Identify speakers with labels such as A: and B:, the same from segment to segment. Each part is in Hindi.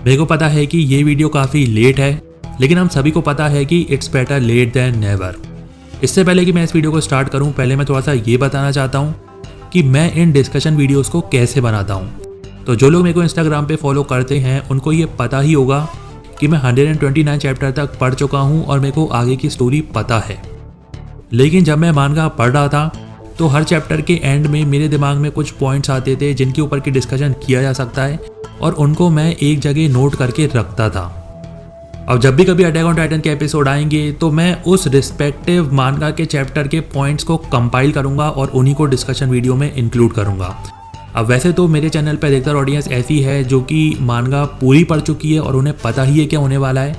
A: मेरे को पता है कि ये वीडियो काफ़ी लेट है, लेकिन हम सभी को पता है कि it's better late than never. इससे पहले कि मैं इस वीडियो को स्टार्ट करूं, पहले मैं थोड़ा सा ये बताना चाहता हूं कि मैं इन डिस्कशन वीडियोस को कैसे बनाता हूं। तो जो लोग मेरे को इंस्टाग्राम पे फॉलो करते हैं उनको ये पता ही होगा कि मैं 129 चैप्टर तक पढ़ चुका हूं और मेरे को आगे की स्टोरी पता है। लेकिन जब मैं मांगा पढ़ रहा था तो हर चैप्टर के एंड में मेरे दिमाग में कुछ पॉइंट्स आते थे जिनके ऊपर की डिस्कशन किया जा सकता है, और उनको मैं एक जगह नोट करके रखता था। अब जब भी कभी अटैक ऑन टाइटन के एपिसोड आएंगे तो मैं उस रिस्पेक्टिव मांगा के चैप्टर के पॉइंट्स को कंपाइल करूंगा और उन्हीं को डिस्कशन वीडियो में इंक्लूड करूंगा। अब वैसे तो मेरे चैनल पर अधिकतर ऑडियंस ऐसी है जो कि मांगा पूरी पढ़ चुकी है और उन्हें पता ही है क्या होने वाला है,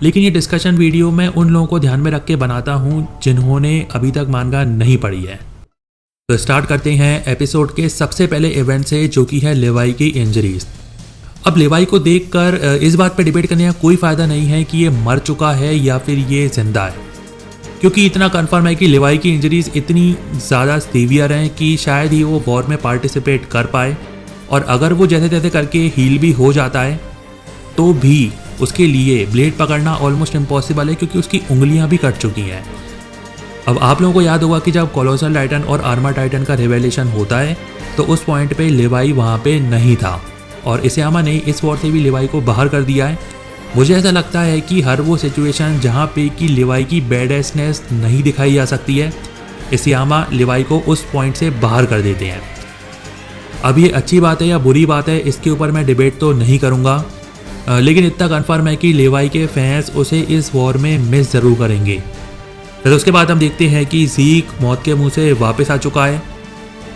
A: लेकिन ये डिस्कशन वीडियो मैं उन लोगों को ध्यान में रख के बनाता हूँ जिन्होंने अभी तक मांगा नहीं पढ़ी है। तो स्टार्ट करते हैं एपिसोड के सबसे पहले इवेंट से, जो कि है लेवाई की इंजरीज। अब लेवाई को देखकर इस बात पे डिबेट करने का कोई फ़ायदा नहीं है कि ये मर चुका है या फिर ये जिंदा है, क्योंकि इतना कंफर्म है कि लेवाई की इंजरीज इतनी ज़्यादा सीवियर हैं कि शायद ही वो वॉर में पार्टिसिपेट कर पाए, और अगर वो जैसे तैसे करके हील भी हो जाता है तो भी उसके लिए ब्लेड पकड़ना ऑलमोस्ट इम्पॉसिबल है, क्योंकि उसकी उंगलियां भी कट चुकी हैं। अब आप लोगों को याद होगा कि जब कोलोसल टाइटन और आर्मर टाइटन का रिवेलेशन होता है तो उस पॉइंट पे लेवाई वहाँ पे नहीं था, और इसियामा ने इस वॉर से भी लेवाई को बाहर कर दिया है। मुझे ऐसा लगता है कि हर वो सिचुएशन जहाँ पे कि लेवाई की बैडनेस नहीं दिखाई जा सकती है, इसियामा लेवाई को उस पॉइंट से बाहर कर देते हैं। अब ये अच्छी बात है या बुरी बात है, इसके ऊपर मैं डिबेट तो नहीं करूँगा, लेकिन इतना कन्फर्म है कि लेवाई के फैंस उसे इस वॉर में मिस ज़रूर करेंगे। फिर उसके बाद हम देखते हैं कि ज़ीक मौत के मुंह से वापस आ चुका है,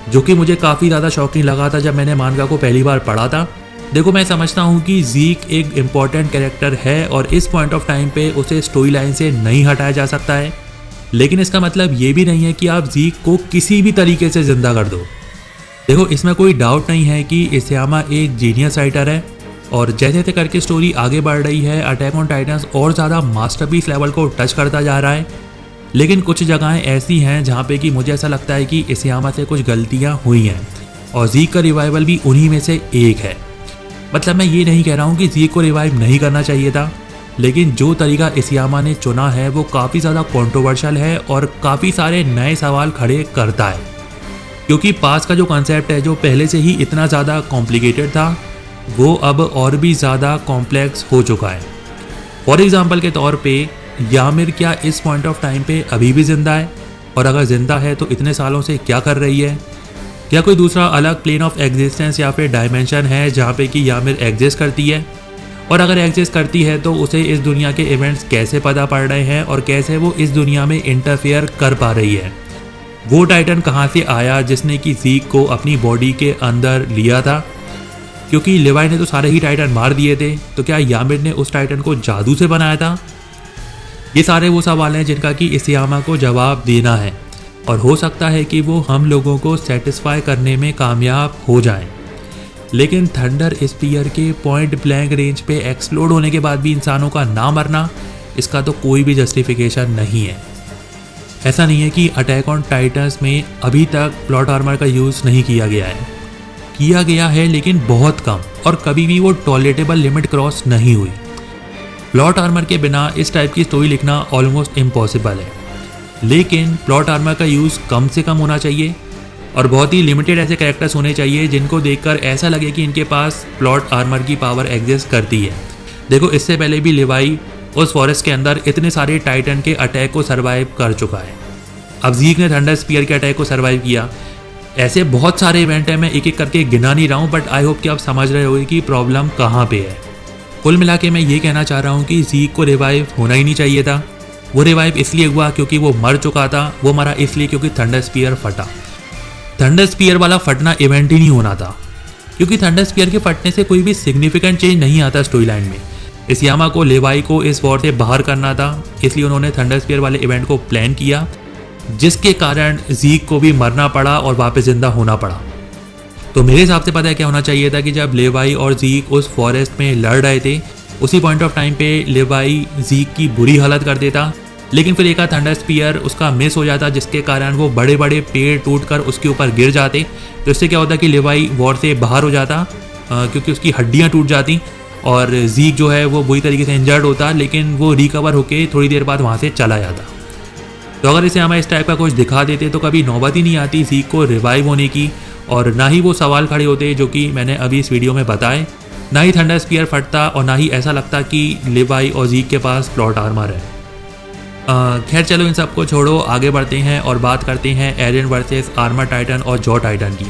A: जो कि मुझे काफ़ी ज़्यादा शॉकिंग लगा था जब मैंने मांगा को पहली बार पढ़ा था। देखो, मैं समझता हूँ कि ज़ीक एक इम्पॉर्टेंट कैरेक्टर है और इस पॉइंट ऑफ टाइम पे उसे स्टोरी लाइन से नहीं हटाया जा सकता है, लेकिन इसका मतलब ये भी नहीं है कि आप ज़ीक को किसी भी तरीके से ज़िंदा कर दो। देखो, इसमें कोई डाउट नहीं है कि इसियामा एक जीनियस राइटर है, और जैसे जैसे करके स्टोरी आगे बढ़ रही है अटैक ऑन टाइटन्स और ज़्यादा मास्टरपीस लेवल को टच करता जा रहा है। लेकिन कुछ जगहें ऐसी हैं जहाँ पे कि मुझे ऐसा लगता है कि इसियामा से कुछ गलतियाँ हुई हैं, और ज़ीक का रिवाइवल भी उन्हीं में से एक है। मतलब मैं ये नहीं कह रहा हूँ कि ज़ीक को रिवाइव नहीं करना चाहिए था, लेकिन जो तरीका इसियामा ने चुना है वो काफ़ी ज़्यादा कंट्रोवर्शियल है और काफ़ी सारे नए सवाल खड़े करता है, क्योंकि पास का जो कॉन्सेप्ट है जो पहले से ही इतना ज़्यादा कॉम्प्लिकेटेड था वो अब और भी ज़्यादा कॉम्प्लेक्स हो चुका है। फॉर एग्ज़ाम्पल के तौर पे यामिर क्या इस पॉइंट ऑफ टाइम पे अभी भी ज़िंदा है, और अगर ज़िंदा है तो इतने सालों से क्या कर रही है? क्या कोई दूसरा अलग प्लेन ऑफ एग्जिस्टेंस या फिर डायमेंशन है जहाँ पे कि यामिर एग्जिस्ट करती है? और अगर एग्जिस्ट करती है तो उसे इस दुनिया के इवेंट्स कैसे पता पड़ रहे हैं और कैसे वो इस दुनिया में इंटरफेयर कर पा रही है? वो टाइटन कहाँ से आया जिसने कि ज़ीक को अपनी बॉडी के अंदर लिया था? क्योंकि लेवाई ने तो सारे ही टाइटन मार दिए थे, तो क्या यामिर ने उस टाइटन को जादू से बनाया था? ये सारे वो सवाल हैं जिनका कि इसियामा को जवाब देना है, और हो सकता है कि वो हम लोगों को सेटिस्फाई करने में कामयाब हो जाएं। लेकिन थंडर स्पीयर के पॉइंट ब्लैंक रेंज पे एक्सप्लोड होने के बाद भी इंसानों का ना मरना, इसका तो कोई भी जस्टिफिकेशन नहीं है। ऐसा नहीं है कि अटैक ऑन टाइटन्स में अभी तक प्लॉट आर्मर का यूज़ नहीं किया गया है, किया गया है लेकिन बहुत कम, और कभी भी वो टॉलरेटेबल लिमिट क्रॉस नहीं हुई। प्लॉट आर्मर के बिना इस टाइप की स्टोरी लिखना ऑलमोस्ट इम्पॉसिबल है, लेकिन प्लॉट आर्मर का यूज़ कम से कम होना चाहिए, और बहुत ही लिमिटेड ऐसे कैरेक्टर्स होने चाहिए जिनको देखकर ऐसा लगे कि इनके पास प्लॉट आर्मर की पावर एग्जिस्ट करती है। देखो, इससे पहले भी लेवाई उस फॉरेस्ट के अंदर इतने सारे टाइटन के अटैक को सर्वाइव कर चुका है। अब ज़ीक ने थंडर स्पीयर के अटैक को सर्वाइव किया। ऐसे बहुत सारे इवेंट हैं, मैं एक एक करके गिना नहीं रहा हूँ, बट आई होप कि आप समझ रहे होगे कि प्रॉब्लम कहाँ पे है। कुल मिला के मैं ये कहना चाह रहा हूँ कि ज़ीक को रिवाइव होना ही नहीं चाहिए था। वो रिवाइव इसलिए हुआ क्योंकि वो मर चुका था, वो मरा इसलिए क्योंकि थंडर स्पीयर फटा। थंडर स्पीयर वाला फटना इवेंट ही नहीं होना था, क्योंकि थंडर स्पीयर के फटने से कोई भी सिग्निफिकेंट चेंज नहीं आता स्टोरी लाइन में। इसियामा को लेवाई को इस वॉर से बाहर करना था, इसलिए उन्होंने थंडर स्पीयर वाले इवेंट को प्लान किया, जिसके कारण ज़ीक को भी मरना पड़ा और वापस जिंदा होना पड़ा। तो मेरे हिसाब से पता है क्या होना चाहिए था कि जब लेवाई और ज़ीक उस फॉरेस्ट में लड़ रहे थे, उसी पॉइंट ऑफ टाइम पे लेवाई ज़ीक की बुरी हालत कर देता, लेकिन फिर एक थंडर स्पीयर उसका मिस हो जाता, जिसके कारण वो बड़े बड़े पेड़ टूटकर उसके ऊपर गिर जाते। तो इससे क्या होता कि लेवाई वॉर से बाहर हो जाता, क्योंकि उसकी हड्डियाँ टूट जाती, और जीक जो है वो बुरी तरीके से इंजर्ड होता, लेकिन वो रिकवर होके थोड़ी देर बाद वहाँ से चला जाता। तो अगर इसे हमें इस टाइप का कुछ दिखा देते तो कभी नौबत ही नहीं आती जीक को रिवाइव होने की, और ना ही वो सवाल खड़े होते जो कि मैंने अभी इस वीडियो में बताए। ना ही थंडर स्पीयर फटता और ना ही ऐसा लगता कि लिवाई और जीक के पास प्लॉट आर्मर है। खैर चलो इन सबको छोड़ो, आगे बढ़ते हैं और बात करते हैं एरियन वर्सेस आर्मर टाइटन और जॉ टाइटन की।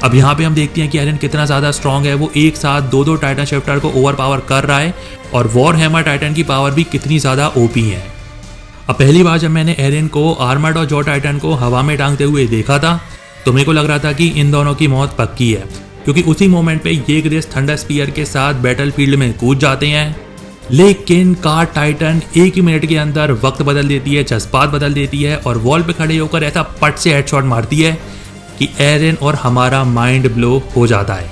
A: अब यहाँ पे हम देखते हैं कि एरियन कितना ज़्यादा स्ट्रॉन्ग है। वो एक साथ दो टाइटन शिफ्टर को ओवर पावर कर रहा है, और वॉर हैमर टाइटन की पावर भी कितनी ज़्यादा ओपी है। अब पहली बार जब मैंने एरियन को आर्मर्ड और जॉ टाइटन को हवा में टांगते हुए देखा था तो मेरे को लग रहा था कि इन दोनों की मौत पक्की है, क्योंकि उसी मोमेंट पे ये ग्रेस थंडर स्पीयर के साथ बैटलफील्ड में कूद जाते हैं। लेकिन कार टाइटन एक ही मिनट के अंदर वक्त बदल देती है, जज्बात बदल देती है, और वॉल पे खड़े होकर ऐसा पट से हेडशॉट मारती है कि एरियन और हमारा माइंड ब्लो हो जाता है।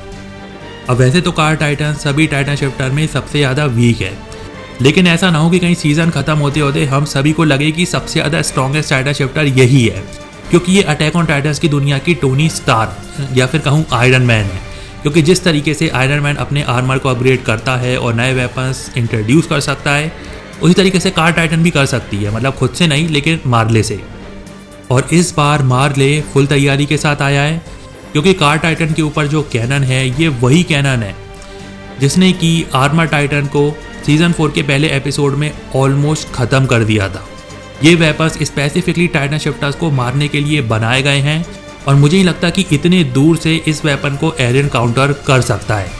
A: अब वैसे तो कार टाइटन सभी टाइटन शिफ्टर में सबसे ज़्यादा वीक है, लेकिन ऐसा ना हो कि कहीं सीजन खत्म होते होते हम सभी को लगे कि सबसे ज़्यादा स्ट्रॉन्गेस्ट टाइटन शिफ्टर यही है, क्योंकि ये अटैक ऑन टाइटन्स की दुनिया की टोनी स्टार्क या फिर कहूँ आयरन मैन है। क्योंकि जिस तरीके से आयरन मैन अपने आर्मर को अपग्रेड करता है और नए वेपन्स इंट्रोड्यूस कर सकता है, उसी तरीके से कार टाइटन भी कर सकती है, मतलब खुद से नहीं लेकिन मार्ले से। और इस बार मार्ले फुल तैयारी के साथ आया है, क्योंकि कार टाइटन के ऊपर जो कैनन है ये वही कैनन है जिसने कि आर्मर टाइटन को सीजन 4 के पहले एपिसोड में ऑलमोस्ट ख़त्म कर दिया था। ये वेपन्स स्पेसिफिकली टाइटन शिफ्टर्स को मारने के लिए बनाए गए हैं, और मुझे ही लगता कि इतने दूर से इस वेपन को एरियन काउंटर कर सकता है।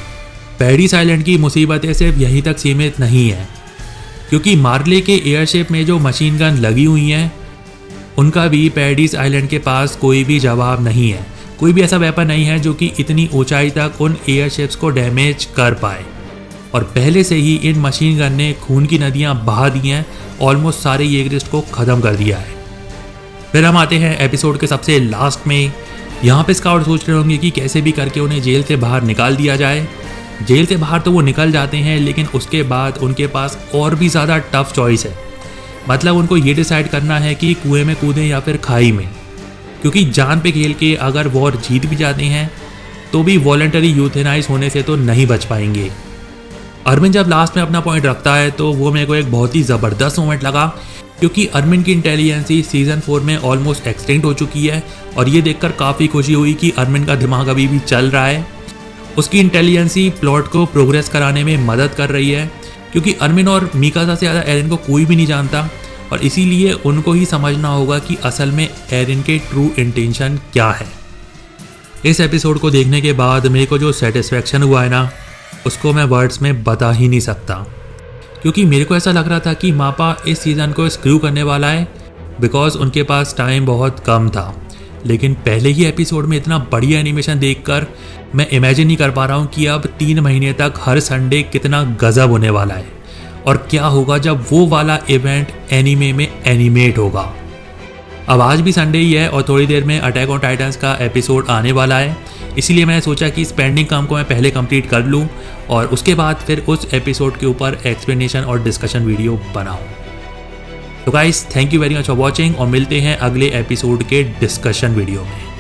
A: पैरिस आइलैंड की मुसीबतें सिर्फ यहीं तक सीमित नहीं है, क्योंकि मार्ले के एयरशिप में जो मशीन गन लगी हुई हैं उनका भी पैरिस आइलैंड के पास कोई भी जवाब नहीं है। कोई भी ऐसा वेपन नहीं है जो कि इतनी ऊंचाई तक उन एयरशिप्स को डैमेज कर पाए, और पहले से ही इन मशीन गन ने खून की नदियाँ बहा दी हैं, ऑलमोस्ट सारे येगरिस्ट को ख़त्म कर दिया है। फिर हम आते हैं एपिसोड के सबसे लास्ट में। यहाँ पे स्काउट सोच रहे होंगे कि कैसे भी करके उन्हें जेल से बाहर निकाल दिया जाए। जेल से बाहर तो वो निकल जाते हैं, लेकिन उसके बाद उनके पास और भी ज़्यादा टफ चॉइस है। मतलब उनको ये डिसाइड करना है कि कुएं में कूदें या फिर खाई में, क्योंकि जान पे खेल के अगर वॉर जीत भी जाते हैं तो भी वॉलंटरी यूथेनाइज होने से तो नहीं बच पाएंगे। अरमिन जब लास्ट में अपना पॉइंट रखता है तो वो मेरे को एक बहुत ही ज़बरदस्त मोमेंट लगा, क्योंकि अरमिन की इंटेलिजेंसी सीजन 4 में ऑलमोस्ट एक्सटिंक्ट हो चुकी है, और ये देखकर काफ़ी खुशी हुई कि अरमिन का दिमाग अभी भी चल रहा है। उसकी इंटेलिजेंसी प्लॉट को प्रोग्रेस कराने में मदद कर रही है, क्योंकि अरमिन और मीकासा से ज़्यादा एरिन को कोई भी नहीं जानता, और इसीलिए उनको ही समझना होगा कि असल में एरिन के ट्रू इंटेंशन क्या है। इस एपिसोड को देखने के बाद मेरे को जो सेटिस्फेक्शन हुआ है ना, उसको मैं वर्ड्स में बता ही नहीं सकता, क्योंकि मेरे को ऐसा लग रहा था कि मापा इस सीज़न को स्क्रू करने वाला है, बिकॉज उनके पास टाइम बहुत कम था। लेकिन पहले ही एपिसोड में इतना बढ़िया एनिमेशन देखकर मैं इमेजिन नहीं कर पा रहा हूँ कि अब 3 महीने तक हर संडे कितना गजब होने वाला है, और क्या होगा जब वो वाला इवेंट एनीमे में एनिमेट होगा। अब आज भी संडे ही है और थोड़ी देर में अटैक ऑन टाइटन्स का एपिसोड आने वाला है, इसीलिए मैंने सोचा कि इस पेंडिंग काम को मैं पहले कंप्लीट कर लूँ और उसके बाद फिर उस एपिसोड के ऊपर एक्सप्लेनेशन और डिस्कशन वीडियो बनाऊँ। तो guys thank you very much for watching, और मिलते हैं अगले एपिसोड के डिस्कशन वीडियो में।